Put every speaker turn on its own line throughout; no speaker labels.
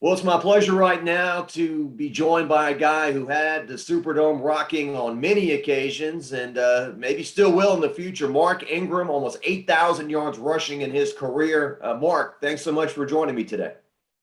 Well, it's my pleasure right now to be joined by a guy who had the Superdome rocking on many occasions and maybe still will in the future. Mark Ingram, almost 8,000 yards rushing in his career. Mark, thanks so much for joining me today.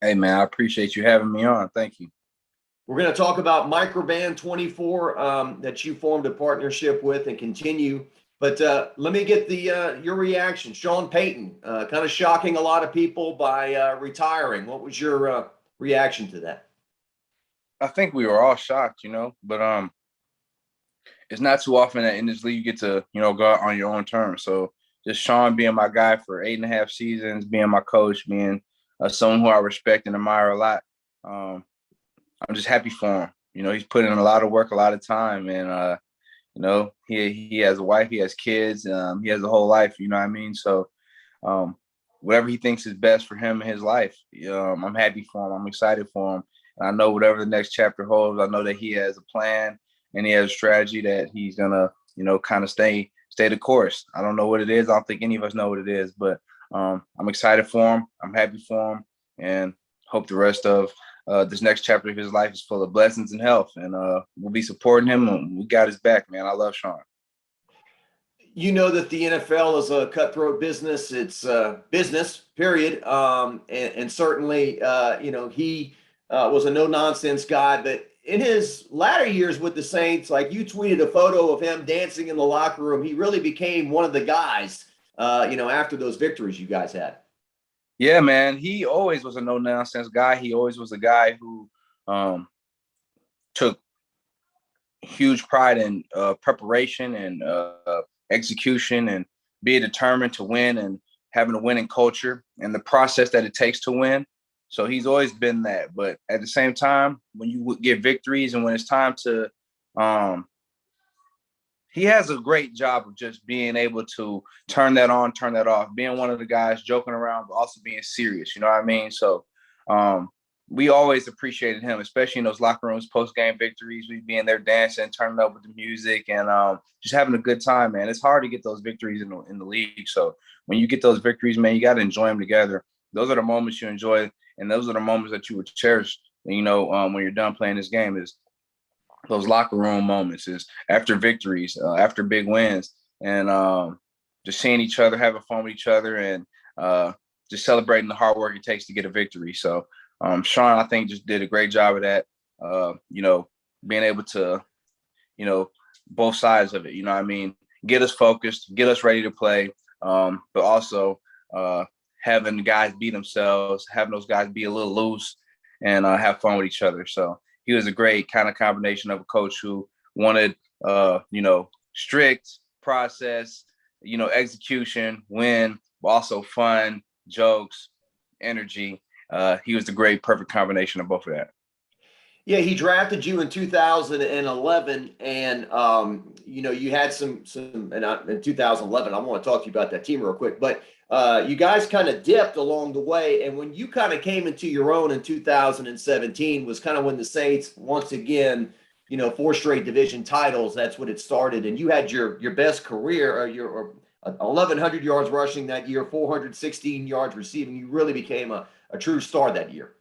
Hey, man, I appreciate you having me on. Thank you.
We're going to talk about Microban 24 that you formed a partnership with and continue. But let me get your reaction. Sean Payton, kind of shocking a lot of people by retiring. What was your reaction to that?
I think we were all shocked, but it's not too often that in this league you get to, go out on your own terms. So just Sean being my guy for 8.5 seasons, being my coach, being someone who I respect and admire a lot. I'm just happy for him. He's put in a lot of work, a lot of time, and he has a wife, he has kids, he has a whole life. You know what I mean? So whatever he thinks is best for him in his life, I'm happy for him. I'm excited for him. And I know whatever the next chapter holds, I know that he has a plan and he has a strategy that he's gonna, kind of stay the course. I don't know what it is. I don't think any of us know what it is, but I'm excited for him. I'm happy for him, and hope the rest of this next chapter of his life is full of blessings and health. And we'll be supporting him, and we got his back, man. I love Sean.
You know that the NFL is a cutthroat business. It's business, period. And certainly, he was a no-nonsense guy. But in his latter years with the Saints, like you tweeted a photo of him dancing in the locker room, he really became one of the guys, after those victories you guys had.
Yeah, man. He always was a no-nonsense guy. He always was a guy who took huge pride in preparation and execution and being determined to win and having a winning culture and the process that it takes to win. So he's always been that. But at the same time, when you get victories and when it's time to he has a great job of just being able to turn that on, turn that off, being one of the guys joking around, but also being serious. You know what I mean? So we always appreciated him, especially in those locker rooms, post-game victories. We'd be in there dancing, turning up with the music, and just having a good time, man. It's hard to get those victories in the league. So when you get those victories, man, you got to enjoy them together. Those are the moments you enjoy, and those are the moments that you would cherish, when you're done playing this game, is those locker room moments, is after victories, after big wins, and just seeing each other, having fun with each other, and just celebrating the hard work it takes to get a victory. So Sean, I think, just did a great job of that, being able to, both sides of it, you know what I mean, get us focused, get us ready to play, but also having the guys be themselves, having those guys be a little loose and have fun with each other. So he was a great kind of combination of a coach who wanted, strict process, execution, win, but also fun, jokes, energy. He was the great, perfect combination of both of that.
Yeah, he drafted you in 2011, and you had some in 2011. I want to talk to you about that team real quick, but you guys kind of dipped along the way, and when you kind of came into your own in 2017 was kind of when the Saints once again, 4 straight division titles. That's what it started, and you had your best career, or your 1,100 yards rushing that year, 416 yards receiving. You really became a true star that year.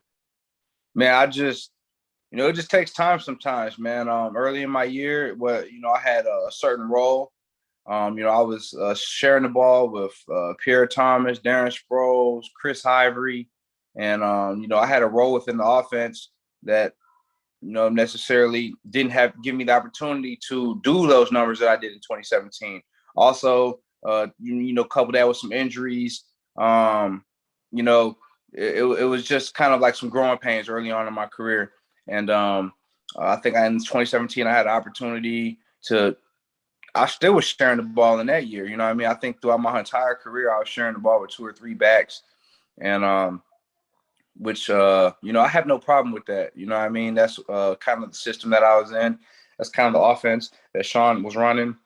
Man, it just takes time sometimes, man. Early in my year, I had a certain role. I was sharing the ball with Pierre Thomas, Darren Sproles, Chris Ivory, and I had a role within the offense that necessarily didn't give me the opportunity to do those numbers that I did in 2017. Also, couple that with some injuries. It was just kind of like some growing pains early on in my career. And I think in 2017, I had an opportunity I still was sharing the ball in that year. You know what I mean? I think throughout my entire career, I was sharing the ball with 2 or 3 backs. And which, I have no problem with that. You know what I mean? That's kind of the system that I was in. That's kind of the offense that Sean was running.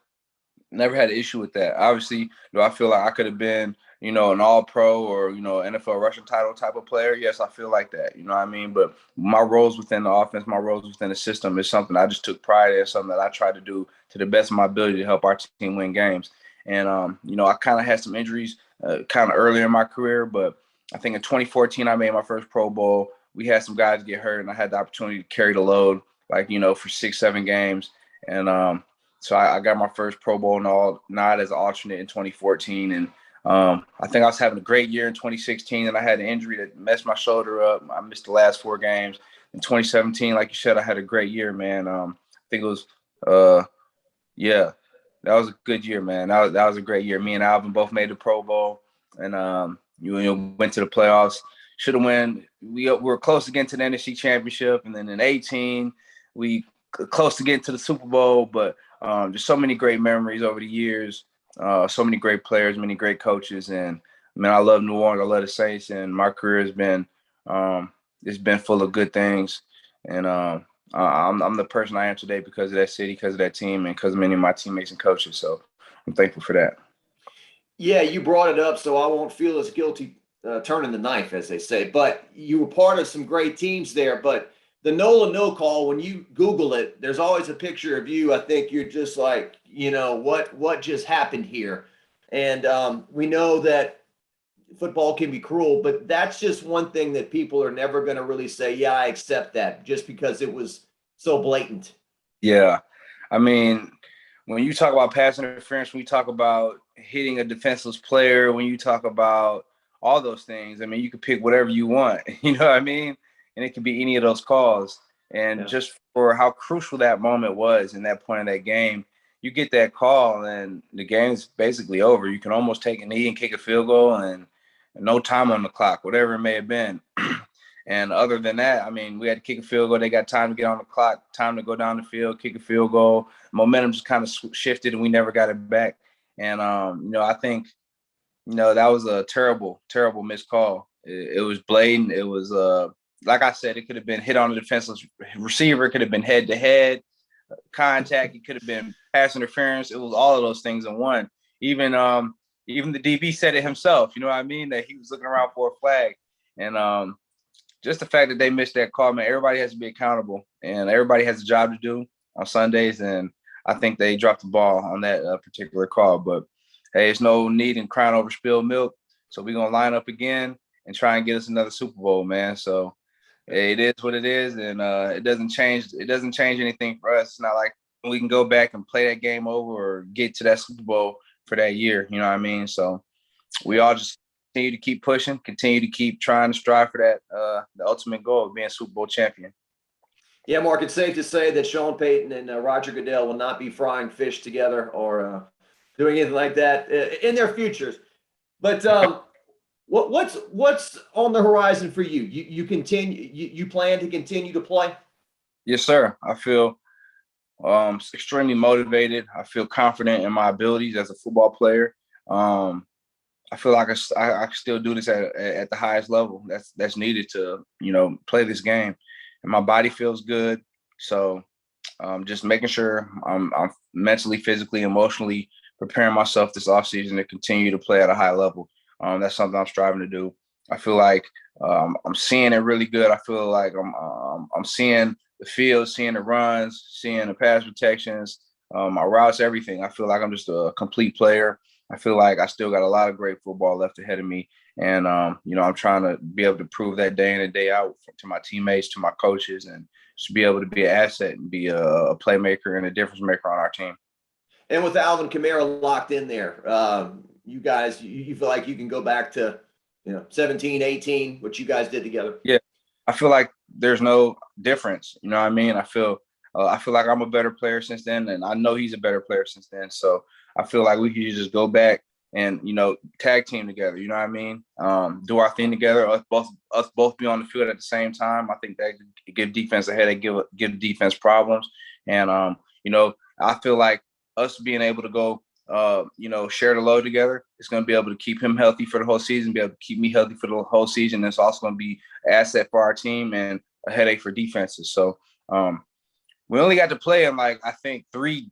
Never had an issue with that. Obviously, do I feel like I could have been, an all-pro or, NFL rushing title type of player? Yes, I feel like that. You know what I mean? But my roles within the offense, my roles within the system is something I just took pride in, something that I tried to do to the best of my ability to help our team win games. And, I kind of had some injuries kind of earlier in my career, but I think in 2014, I made my first Pro Bowl. we had some guys get hurt, and I had the opportunity to carry the load, like, for 6-7 games. And so I got my first Pro Bowl nod as an alternate in 2014. And I think I was having a great year in 2016, and I had an injury that messed my shoulder up. I missed the last 4 games. In 2017, like you said, I had a great year, man. I think it was, yeah, that was a good year, man. That was a great year. Me and Alvin both made the Pro Bowl, and you went to the playoffs. Should have won. We were close to getting to the NFC Championship, and then in 18, we close to getting to the Super Bowl. But just so many great memories over the years. So many great players, many great coaches, and man, I love New Orleans. I love the Saints, and my career has been it's been full of good things. And I'm the person I am today because of that city, because of that team, and because of many of my teammates and coaches. So I'm thankful for that.
Yeah, you brought it up, so I won't feel as guilty turning the knife, as they say. But you were part of some great teams there. But the Nola no call, when you Google it, there's always a picture of you. I think you're just like, what just happened here? And we know that football can be cruel, but that's just one thing that people are never going to really say, yeah, I accept that, just because it was so blatant.
Yeah. I mean, when you talk about pass interference, when you talk about hitting a defenseless player, when you talk about all those things, I mean, you can pick whatever you want, you know what I mean? And it could be any of those calls. And just for how crucial that moment was in that point of that game, you get that call and the game's basically over. You can almost take a knee and kick a field goal and no time on the clock, whatever it may have been. And other than that, I mean, we had to kick a field goal. They got time to get on the clock, time to go down the field, kick a field goal. Momentum just kind of shifted, and we never got it back. And, I think, that was a terrible, terrible missed call. It was blatant. It was, like I said, it could have been hit on the defenseless receiver. It could have been head-to-head contact. It could have been pass interference. It was all of those things in one. Even the DB said it himself, you know what I mean, that he was looking around for a flag. And just the fact that they missed that call, man, everybody has to be accountable, and everybody has a job to do on Sundays. And I think they dropped the ball on that particular call. But, hey, it's no need in crying over spilled milk. So we're going to line up again and try and get us another Super Bowl, man. So hey, it is what it is, and it doesn't change. It doesn't change anything for us. It's not like we can go back and play that game over or get to that Super Bowl for that year. You know what I mean? So we all just continue to keep pushing, continue to keep trying to strive for that, the ultimate goal of being Super Bowl champion.
Yeah, Mark, it's safe to say that Sean Payton and Roger Goodell will not be frying fish together or doing anything like that in their futures. But what's on the horizon for you? You continue. You plan to continue to play?
Yes, sir. I feel extremely motivated. I feel confident in my abilities as a football player. I feel like I can still do this at the highest level that's needed to, play this game. And my body feels good. So just making sure I'm mentally, physically, emotionally preparing myself this offseason to continue to play at a high level. That's something I'm striving to do. I feel like I'm seeing it really good. I feel like I'm seeing the field, seeing the runs, seeing the pass protections, my routes, everything. I feel like I'm just a complete player. I feel like I still got a lot of great football left ahead of me. And, I'm trying to be able to prove that day in and day out to my teammates, to my coaches, and just be able to be an asset and be a playmaker and a difference maker on our team.
And with Alvin Kamara locked in there, you guys, you feel like you can go back to, 17, 18, what you guys did together?
Yeah, I feel like there's no difference. You know what I mean? I feel like I'm a better player since then, and I know he's a better player since then. So I feel like we could just go back and, tag team together. You know what I mean? Do our thing together. Us both be on the field at the same time. I think that could give defense a headache, give defense problems. And, I feel like us being able to go, share the load together, it's going to be able to keep him healthy for the whole season, be able to keep me healthy for the whole season. It's also going to be an asset for our team and a headache for defenses. So we only got to play in I think three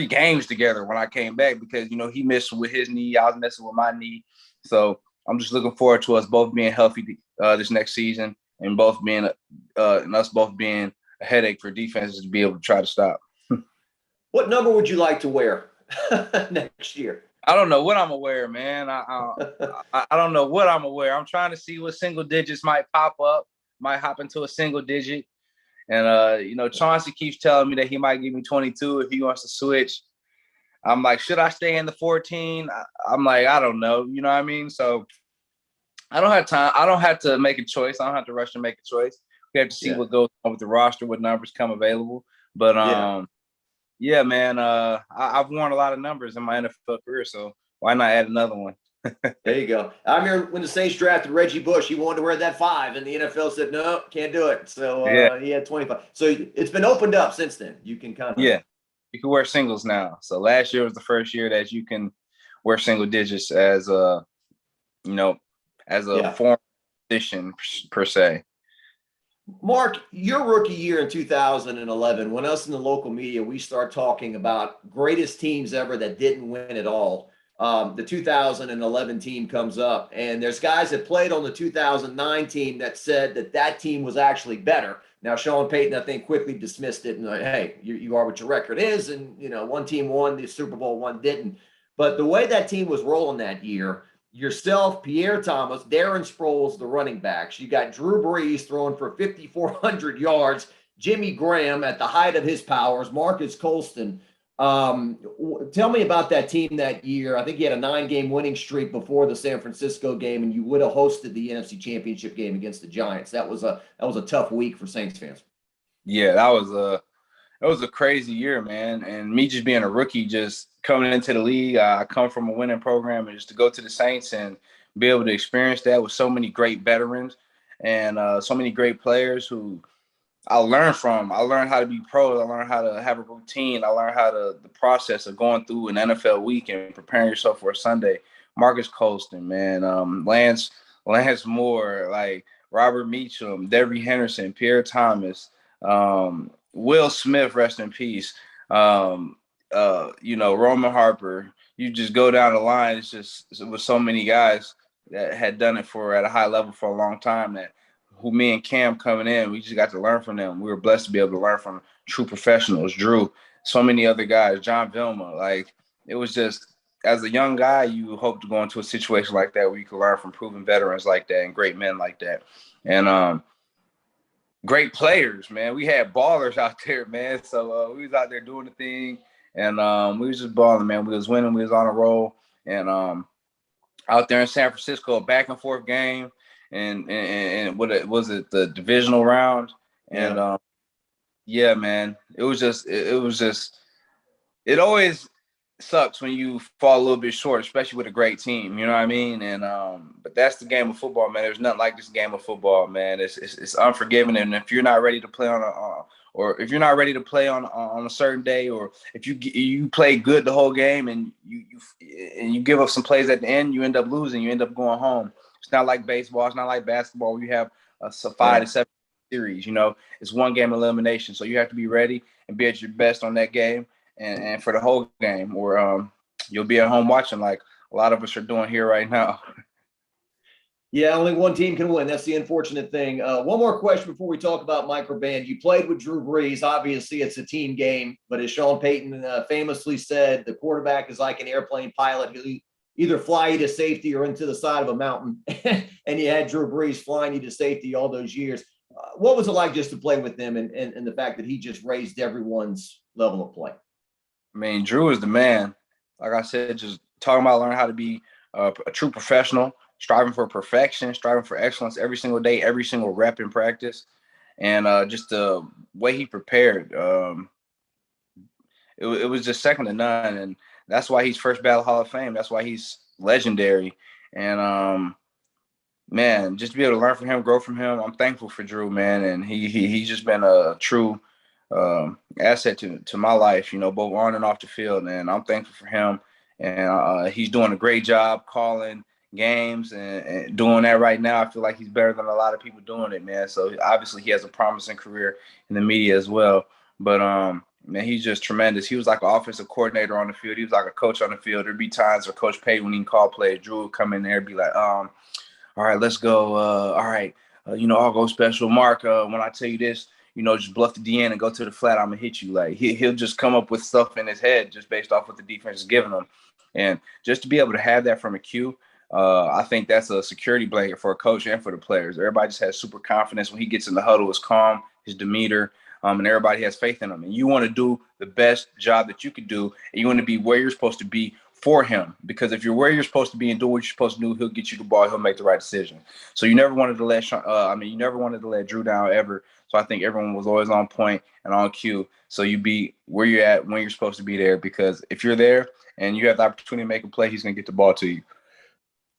games together when I came back because, he missed with his knee. I was messing with my knee. So I'm just looking forward to us both being healthy this next season and both being and us both being a headache for defenses to be able to try to stop.
What number would you like to wear next year?
I don't know what I'm aware, man. I don't know what I'm aware. I'm trying to see what single digits might pop up. might hop into a single digit. And Chauncey keeps telling me that he might give me 22 if he wants to switch. I'm like, should I stay in the 14? I'm like, I don't know. You know what I mean? So I don't have time. I don't have to make a choice. I don't have to rush to make a choice. We have to see what goes on with the roster, what numbers come available. But yeah, man, I've worn a lot of numbers in my NFL career, so why not add another one?
There you go. I remember when the Saints drafted Reggie Bush, he wanted to wear that 5, and the NFL said, no, can't do it. So he had 25. So it's been opened up since then. You can kind of.
Yeah, you can wear singles now. So last year was the first year that you can wear single digits as a form position per se.
Mark, your rookie year in 2011, when us in the local media, we start talking about greatest teams ever that didn't win at all. The 2011 team comes up, and there's guys that played on the 2009 team that said that team was actually better. Now, Sean Payton, I think, quickly dismissed it and like, hey, you are what your record is. And, one team won the Super Bowl, one didn't. But the way that team was rolling that year, yourself, Pierre Thomas, Darren Sproles, the running backs. You got Drew Brees throwing for 5,400 yards, Jimmy Graham at the height of his powers, Marcus Colston. Tell me about that team that year. I think you had a 9-game winning streak before the San Francisco game, and you would have hosted the NFC Championship game against the Giants. That was a tough week for Saints fans.
Yeah, that was a crazy year, man. And me just being a rookie, just coming into the league, I come from a winning program, and just to go to the Saints and be able to experience that with so many great veterans and so many great players who I learned from. I learned how to be pros. I learned how to have a routine. I learned the process of going through an NFL week and preparing yourself for a Sunday. Marcus Colston, man, Lance Moore, like Robert Meacham, Devery Henderson, Pierre Thomas, Will Smith, rest in peace. Roman Harper. You just go down the line. It's just with so many guys that had done it at a high level for a long time who me and Cam coming in, we just got to learn from them. We were blessed to be able to learn from true professionals, Drew, so many other guys, John Vilma. Like, it was just, as a young guy, you hope to go into a situation like that where you can learn from proven veterans like that and great men like that. And great players, man. We had ballers out there, man. So we was out there doing the thing, and we was just balling, man. We was winning. We was on a roll. And out there in San Francisco, a back and forth game. And what was it, the divisional round? And man, it always sucks when you fall a little bit short, especially with a great team, you know what I mean? And but that's the game of football, man. There's nothing like this game of football, man. It's unforgiving, and if you're not ready to play on a certain day, or if you play good the whole game and you give up some plays at the end, you end up losing, you end up going home. It's not like baseball. It's not like basketball where you have a 5 to 7 series. It's one game elimination. So you have to be ready and be at your best on that game and for the whole game, or you'll be at home watching like a lot of us are doing here right now.
Yeah, only one team can win. That's the unfortunate thing. One more question before we talk about Microban. You played with Drew Brees. Obviously, it's a team game. But as Sean Payton famously said, the quarterback is like an airplane pilot who either fly you to safety or into the side of a mountain. And you had Drew Brees flying you to safety all those years. What was it like just to play with him and the fact that he just raised everyone's level of play?
I mean, Drew is the man. Like I said, just talking about learning how to be a true professional, striving for perfection, striving for excellence every single day, every single rep in practice. And just the way he prepared, it was just second to none. And that's why he's first ballot Hall of Fame. That's why he's legendary. And man, just to be able to learn from him, grow from him, I'm thankful for Drew, man. And he's just been a true asset to my life, both on and off the field. And I'm thankful for him. And he's doing a great job calling games and doing that right now. I feel like he's better than a lot of people doing it, man. So obviously he has a promising career in the media as well. But man, he's just tremendous. He was like an offensive coordinator on the field. He was like a coach on the field. There'd be times where Coach Payton, when he called plays, Drew would come in there and be like, all right, let's go. All right, I'll go special. Mark, when I tell you this, just bluff the DN and go to the flat, I'm going to hit you. Like, he'll just come up with stuff in his head just based off what the defense is giving him. And just to be able to have that from a Q, I think that's a security blanket for a coach and for the players. Everybody just has super confidence when he gets in the huddle. It's calm, his demeanor, and everybody has faith in him. And you want to do the best job that you could do, and you want to be where you're supposed to be for him. Because if you're where you're supposed to be and do what you're supposed to do, he'll get you the ball. He'll make the right decision. So you never wanted to let you never wanted to let Drew down ever. So I think everyone was always on point and on cue. So you be where you're at when you're supposed to be there. Because if you're there and you have the opportunity to make a play, he's going to get the ball to you.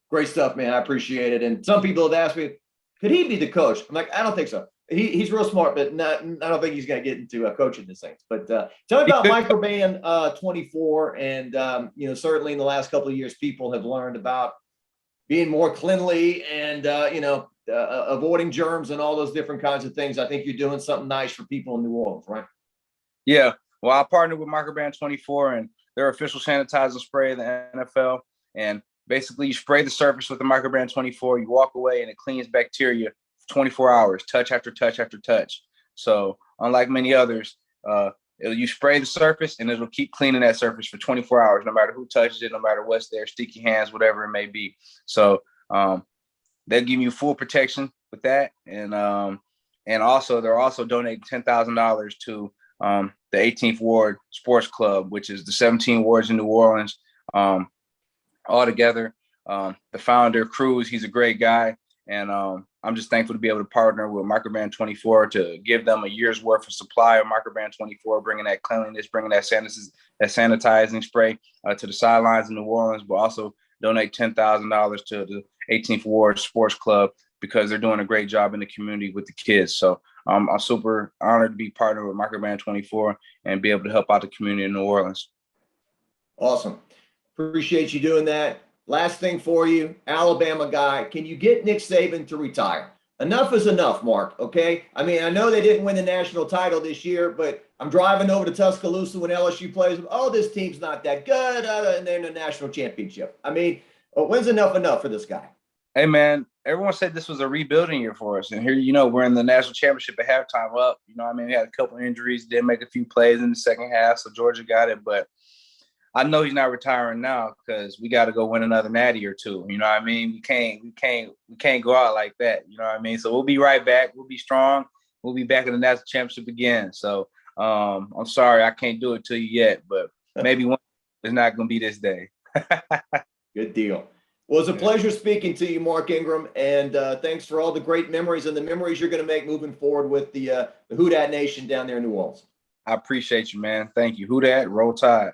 Great stuff, man. I appreciate it. And some people have asked me, could he be the coach? I'm like, I don't think so. He's real smart, but I don't think he's going to get into coaching the Saints. But tell me about Microban 24. And, certainly in the last couple of years, people have learned about being more cleanly and, avoiding germs and all those different kinds of things. I think you're doing something nice for people in New Orleans, right?
Yeah. Well, I partnered with Microban 24 and their official sanitizer spray in the NFL. And basically, you spray the surface with the Microban 24, you walk away, and it cleans bacteria for 24 hours, touch after touch after touch. So unlike many others, you spray the surface, and it'll keep cleaning that surface for 24 hours, no matter who touches it, no matter what's there, sticky hands, whatever it may be. So they'll give you full protection with that. And also, they're also donating $10,000 to the 18th Ward Sports Club, which is the 17 wards in New Orleans. All together, the founder, Cruz, he's a great guy. And I'm just thankful to be able to partner with Microban 24 to give them a year's worth of supply of Microban 24, bringing that cleanliness, bringing that sanitizing spray to the sidelines in New Orleans, but also donate $10,000 to the 18th Ward Sports Club because they're doing a great job in the community with the kids. So I'm super honored to be partnered with Microban 24 and be able to help out the community in New Orleans.
Awesome. Appreciate you doing that. Last thing for you, Alabama guy. Can you get Nick Saban to retire? Enough is enough, Mark, okay? I mean, I know they didn't win the national title this year, but I'm driving over to Tuscaloosa when LSU plays. Oh, this team's not that good, and they're in the national championship. I mean, when's enough for this guy?
Hey, man, everyone said this was a rebuilding year for us. And here, we're in the national championship at halftime up. We had a couple injuries, did make a few plays in the second half, so Georgia got it, but I know he's not retiring now because we got to go win another natty or two. You know what I mean? We can't go out like that. You know what I mean? So we'll be right back. We'll be strong. We'll be back in the national championship again. So I'm sorry I can't do it to you yet, but maybe one it's not going to be this day.
Good deal. Well, it's a pleasure speaking to you, Mark Ingram, and thanks for all the great memories and the memories you're going to make moving forward with the Who Dat Nation down there in New Orleans.
I appreciate you, man. Thank you. Who Dat? Roll Tide.